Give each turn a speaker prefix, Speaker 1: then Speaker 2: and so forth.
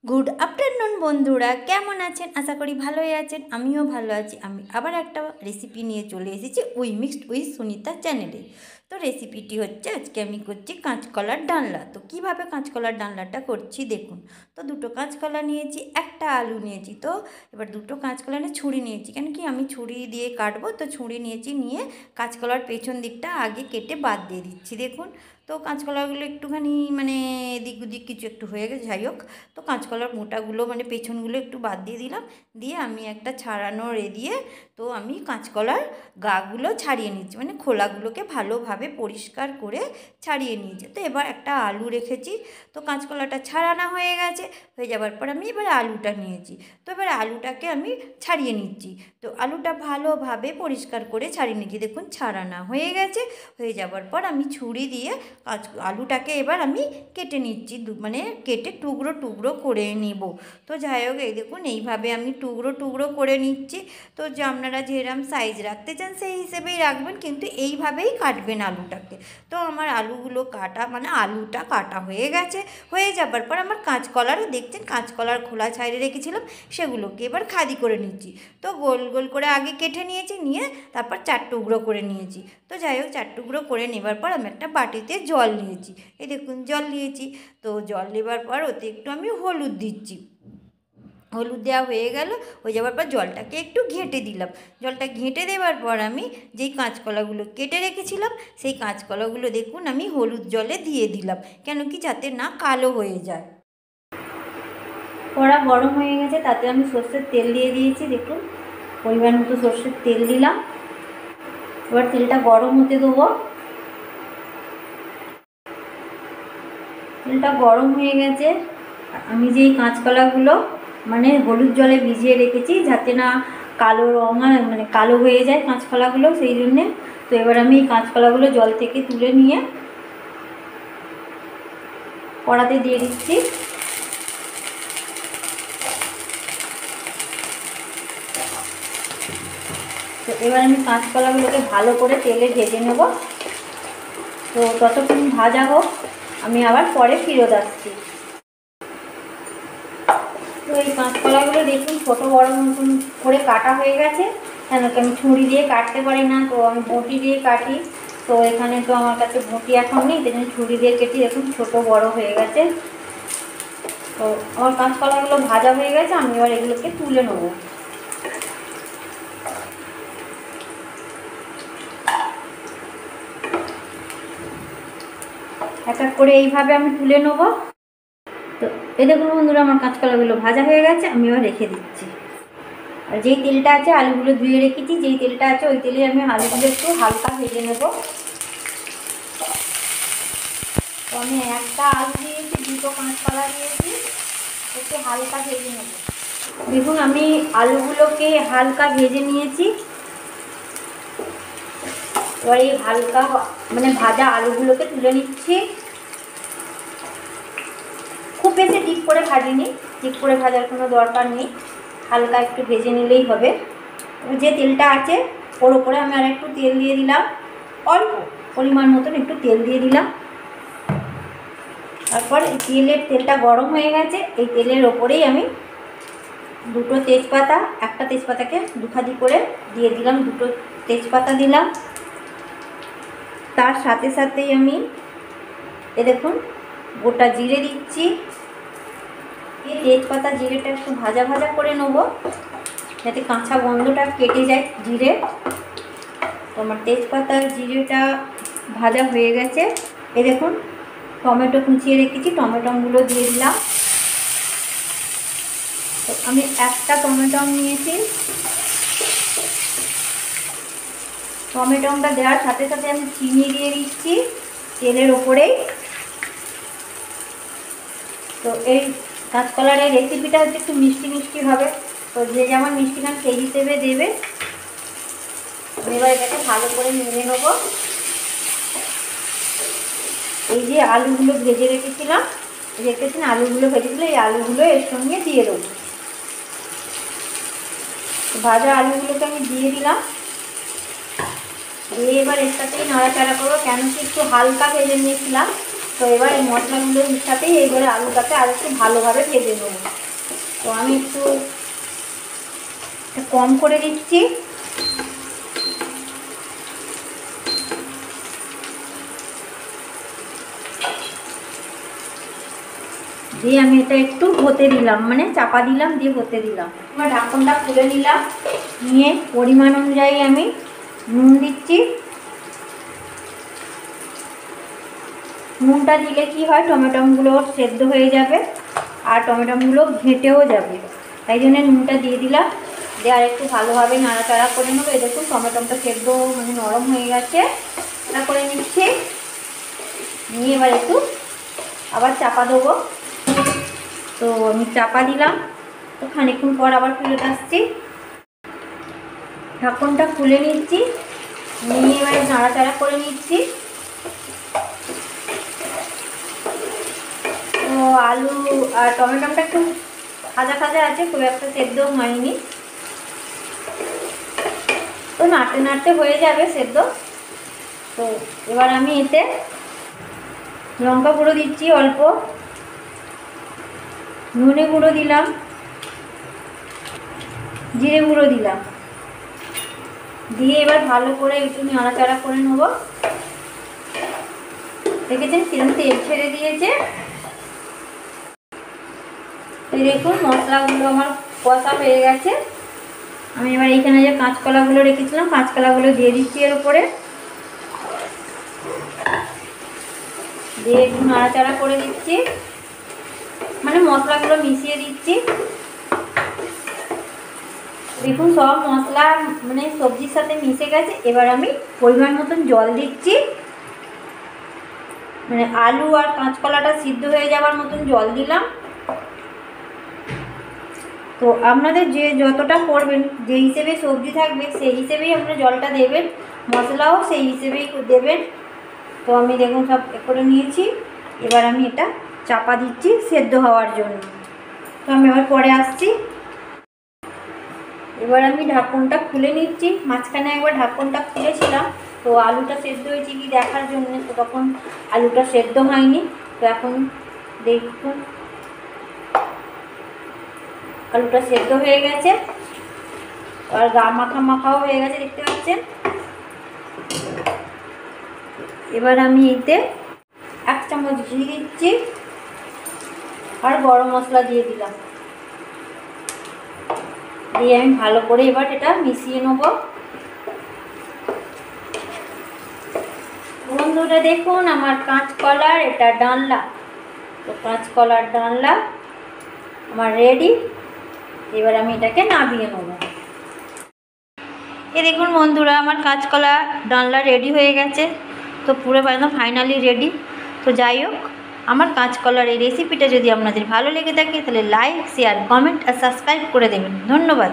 Speaker 1: Good afternoon বন্ধুরা, কেমন আছেন? আশা করি ভালোই আছেন। আমিও ভালো আছি। আমি আবার একটা রেসিপি নিয়ে চলে এসেছি উই মিক্সড উইথ সুনিতা চ্যানেলে। তো রেসিপিটি হচ্ছে, আজকে আমি করছি কাঁচকলার ডালনা। তো কিভাবে কাঁচকলার ডালনাটা করছি দেখুন। তো দুটো কাঁচকলা নিয়েছি, একটা আলু নিয়েছি। তো এবার দুটো কাঁচকলা নিয়ে ছুরি নিয়েছি, কেন কি আমি ছুরি দিয়ে কাটবো। তো ছুরি নিয়েছি, নিয়ে কাঁচকলার পেছন দিকটা আগে কেটে বাদ দিয়ে দিচ্ছি। দেখুন, তো কাঁচকলাগুলো একটুখানি মানে এদিক ওদিক কিছু একটু হয়ে গেছে, যাই হোক। তো কাঁচকলার মোটাগুলো মানে পেছনগুলো একটু বাদ দিয়ে দিলাম, দিয়ে আমি একটা ছাড়ানোর দিয়ে তো আমি কাঁচকলার গাগুলো ছাড়িয়ে নিচ্ছি, মানে খোলাগুলোকে ভালোভাবে পরিষ্কার করে ছাড়িয়ে নিয়েছি। তো এবার একটা আলু রেখেছি। তো কাঁচকলাটা ছাড়ানো হয়ে গেছে, হয়ে যাবার পর আমি এবার আলুটা নিয়েছি। তো এবার আলুটাকে আমি ছাড়িয়ে নিচ্ছি। তো আলুটা ভালোভাবে পরিষ্কার করে ছাড়িয়ে নিচ্ছি। দেখুন, ছাড়ানো হয়ে গেছে। হয়ে যাবার পর আমি ছুরি দিয়ে আলুটাকে এবার আমি কেটে নিচ্ছি, মানে কেটে টুকরো টুকরো করে নিব। তো যাই হোক, এই দেখুন এইভাবে আমি টুকরো টুকরো করে নিচ্ছি। তো যে আপনারা যেরকম সাইজ রাখতে চান সেই হিসেবেই রাখবেন, কিন্তু এইভাবেই কাটবেন আলুটাকে। তো আমার আলুগুলো কাটা মানে আলুটা কাটা হয়ে গেছে। হয়ে যাবার পর আমার কাঁচকলারও দেখছেন, কাঁচকলার খোলা ছাইড়ে রেখেছিলাম, সেগুলোকে এবার খাদি করে নিচ্ছি। তো গোল গোল করে আগে কেটে নিয়েছি, নিয়ে তারপর 4 টুকরো করে নিয়েছি। তো যাই হোক, 4 টুকরো করে নেবার পর আমি একটা বাটিতে জল নিয়েছি। এই দেখুন, জল নিয়েছি। তো জল নেবার পর ওতে একটু আমি হলুদ দিচ্ছি। হলুদ দেওয়া হয়ে গেল, হয়ে যাওয়ার পর জলটাকে একটু ঘেঁটে দিলাম। জলটা ঘেঁটে দেওয়ার পর আমি যেই কাঁচকলাগুলো কেটে রেখেছিলাম, সেই কাঁচকলাগুলো দেখুন আমি হলুদ জলে দিয়ে দিলাম, কেন কি যাতে না কালো হয়ে যায়। কড়া গরম হয়ে গেছে, তাতে আমি সর্ষের তেল দিয়ে দিয়েছি। দেখুন, পরিমাণ মতো সর্ষের তেল দিলাম। এবার তেলটা গরম হতে দেবো। তেলটা গরম হয়ে গেছে, আমি যেই কাঁচকলাগুলো মানে হলুদ জলে ভিজিয়ে রেখেছি যাতে না কালো রঙ মানে কালো হয়ে যায় কাঁচকলাগুলো, সেই জন্যে। তো এবার আমি এই কাঁচকলাগুলো জল থেকে তুলে নিয়ে কড়াতে দিয়ে দিচ্ছি। তো এবার আমি কাঁচকলাগুলোকে ভালো করে তেলে ভেজে নেব। তো ততক্ষণ ভাজা হোক, আমি আবার পরে ফেরত আসছি। তো এই কাঁচকলাগুলো দেখুন ছোটো বড়ো মতন করে কাটা হয়ে গেছে, কেন কি আমি ছুরি দিয়ে কাটতে পারি না, তো আমি বঁটি দিয়ে কাটি। তো এখানে তো আমার কাছে বঁটি এখন নেই, সেই জন্য ছুরি দিয়ে কেটে দেখুন ছোটো বড় হয়ে গেছে। তো আমার কাঁচকলাগুলো ভাজা হয়ে গেছে, আমি এবার এগুলোকে তুলে নেব। এক এক করে এইভাবে আমি তুলে নেব। তো এই দেখুন বন্ধুরা, আমার কাঁচকলাগুলো ভাজা হয়ে গেছে, আমি এবার রেখে দিচ্ছি। আর যেই তেলটা আছে আলুগুলো ধুয়ে রেখেছি, যেই তেলটা আছে ওই তেলে আমি আলুগুলো একটু হালকা ভেজে নেব। তো আমি একটা আলু দিয়েছি, দুটো কাঁচকলা দিয়েছি, একটু হালকা ভেজে নেব। দেখুন, আমি আলুগুলোকে হালকা ভেজে নিয়েছি। এবার এই হালকা মানে ভাজা আলুগুলোকে তুলে নিচ্ছি। খুব বেশি ডিপ করে ভাজিনি, ডিপ করে ভাজার কোনো দরকার নেই, হালকা একটু ভেজে নিলেই হবে। যে তেলটা আছে ওর ওপরে আমি আর একটু তেল দিয়ে দিলাম, অল্প পরিমাণ মতন একটু তেল দিয়ে দিলাম। তারপর এই তেলটা গরম হয়ে গেছে, এই তেলের ওপরেই আমি দুটো তেজপাতা, একটা তেজপাতাকে দুখাদি করে দিয়ে দিলাম, দুটো তেজপাতা দিলাম। তার সাথে সাথেই আমি দেখুন গোটা জিরে দিচ্ছি। এই তেজপাতা জিরেটা একটু ভাজা ভাজা করে নেব, যাতে কাঁচা গন্ধটা কেটে যায় জিরে। তো আমার তেজপাতা জিরেটা ভাজা হয়ে গেছে। এই দেখুন, টমেটো কুচিয়ে রেখেছি, টমেটোগুলো দিয়ে দিলাম। তো আমি একটা টমেটো নিয়েছি। টমেটোটা দেওয়ার সাথে সাথে আমি চিনি দিয়ে দিচ্ছি তেলের ওপরেই। তো এই কাঁচকলার এই রেসিপিটা হচ্ছে একটু মিষ্টি মিষ্টি হবে, তো যে যেমন মিষ্টি খান সেই হিসেবে দেবে। এবার এটাকে ভালো করে নেড়ে নেব। এই যে আলুগুলো ভেজে রেখেছিলাম, আলুগুলো ভেজেছিল, এই আলুগুলো এর সঙ্গে দিয়ে দেবো। ভাজা আলুগুলোকে আমি দিয়ে দিলাম, দিয়ে এবার এর সাথেই নাড়াচাড়া করবো, কেন কি একটু হালকা ভেজে নিয়েছিলাম, তো এবার এই মশলাগুলোর সাথেই এইবারে আলুটাকে আর একটু ভালোভাবে ভেজে নেব। তো আমি একটু কম করে দিচ্ছি। দিয়ে আমি এটা একটু হতে দিলাম, মানে চাপা দিলাম, দিয়ে হতে দিলাম। এবার ঢাকনটা খুলে নিলাম, নিয়ে পরিমাণ অনুযায়ী আমি নুন দিচ্ছি। নুনটা দিলে কি হয়, টমেটোগুলো সেদ্ধ হয়ে যাবে আর টমেটোগুলো ঘেঁটেও যাবে, তাই জন্য নুনটা দিয়ে দিলাম। দিয়ে আর একটু ভালোভাবে নাড়াচাড়া করে নেবো। এই দেখুন টমেটোটা সেদ্ধ মানে নরম হয়ে গেছে, এটা করে নিচ্ছি। নিয়ে এবার একটু আবার চাপা দেবো। তো আমি চাপা দিলাম, তো খানিকক্ষণ পর আবার ফেরত আসছি। ঢাকনটা খুলে নিচ্ছি, নিয়ে এবার নাড়াচাড়া করে নিচ্ছি। তো আলু আর টমেটোটা একটু খাজা খাজা আছে, খুব একটা সেদ্ধ হয়নি। তো নাড়তে নাড়তে হয়ে যাবে সেদ্ধ। তো এবার আমি এতে লঙ্কা গুঁড়ো দিচ্ছি অল্প, ধনে গুঁড়ো দিলাম, জিরে গুঁড়ো দিলাম। দিয়ে এবার ভালো করে একটু নাড়াচাড়া করে নেব। দেখেছেন কিরকম তেল ছেড়ে দিয়েছে। এই দেখুন মশলাগুলো আমার কষা হয়ে গেছে। আমি এবার এইখানে যে কাঁচকলাগুলো রেখেছিলাম, কাঁচকলাগুলো দিয়ে দিচ্ছি এর উপরে, দিয়ে একটু নাড়াচাড়া করে দিচ্ছি, মানে মশলাগুলো মিশিয়ে দিচ্ছি। দেখুন সব মশলা মানে সবজির সাথে মিশে গেছে। এবার আমি পরিমাণ মতন জল দিচ্ছি, মানে আলু আর কাঁচকলাটা সিদ্ধ হয়ে যাওয়ার মতন জল দিলাম। তো আপনাদের যে যতটা করবেন, যে হিসেবে সবজি থাকবে সেই হিসেবেই আপনারা জলটা দেবেন, মশলাও সেই হিসেবেই দেবেন। তো আমি দেখুন সব করে নিয়েছি। এবার আমি এটা চাপা দিচ্ছি সেদ্ধ হওয়ার জন্য। তো আমি এবার পরে আসছি। এবার আমি ঢাকনটা খুলে নিচ্ছি। মাঝখানে একবার ঢাকনটা খুলেছিলাম, তো আলুটা সেদ্ধ হয়েছে কি দেখার জন্য, তো তখন আলুটা সেদ্ধ হয়নি। তো এখন দেখুন আলুটা সেদ্ধ হয়ে গেছে আর গা মাখা মাখাও হয়ে গেছে, দেখতে পাচ্ছেন। এবার আমি এতে 1 চামচ ঘি দিচ্ছি আর গরম মশলা দিয়ে দিলাম। দিয়ে আমি ভালো করে এবার এটা মিশিয়ে নেব। বন্ধুরা দেখুন আমার কাঁচকলার এটা ডালনা, তো কাঁচকলার ডালনা আমার রেডি। এবার আমি এটাকে নামিয়ে নেব। এই দেখুন বন্ধুরা আমার কাঁচকলা ডালনা রেডি হয়ে গেছে। তো পুরো একদম ফাইনালি রেডি। তো যাই হোক, আমার কাঁচকলার এই রেসিপিটা যদি আপনাদের ভালো লেগে থাকে তাহলে লাইক, শেয়ার, কমেন্ট আর সাবস্ক্রাইব করে দেবেন। ধন্যবাদ।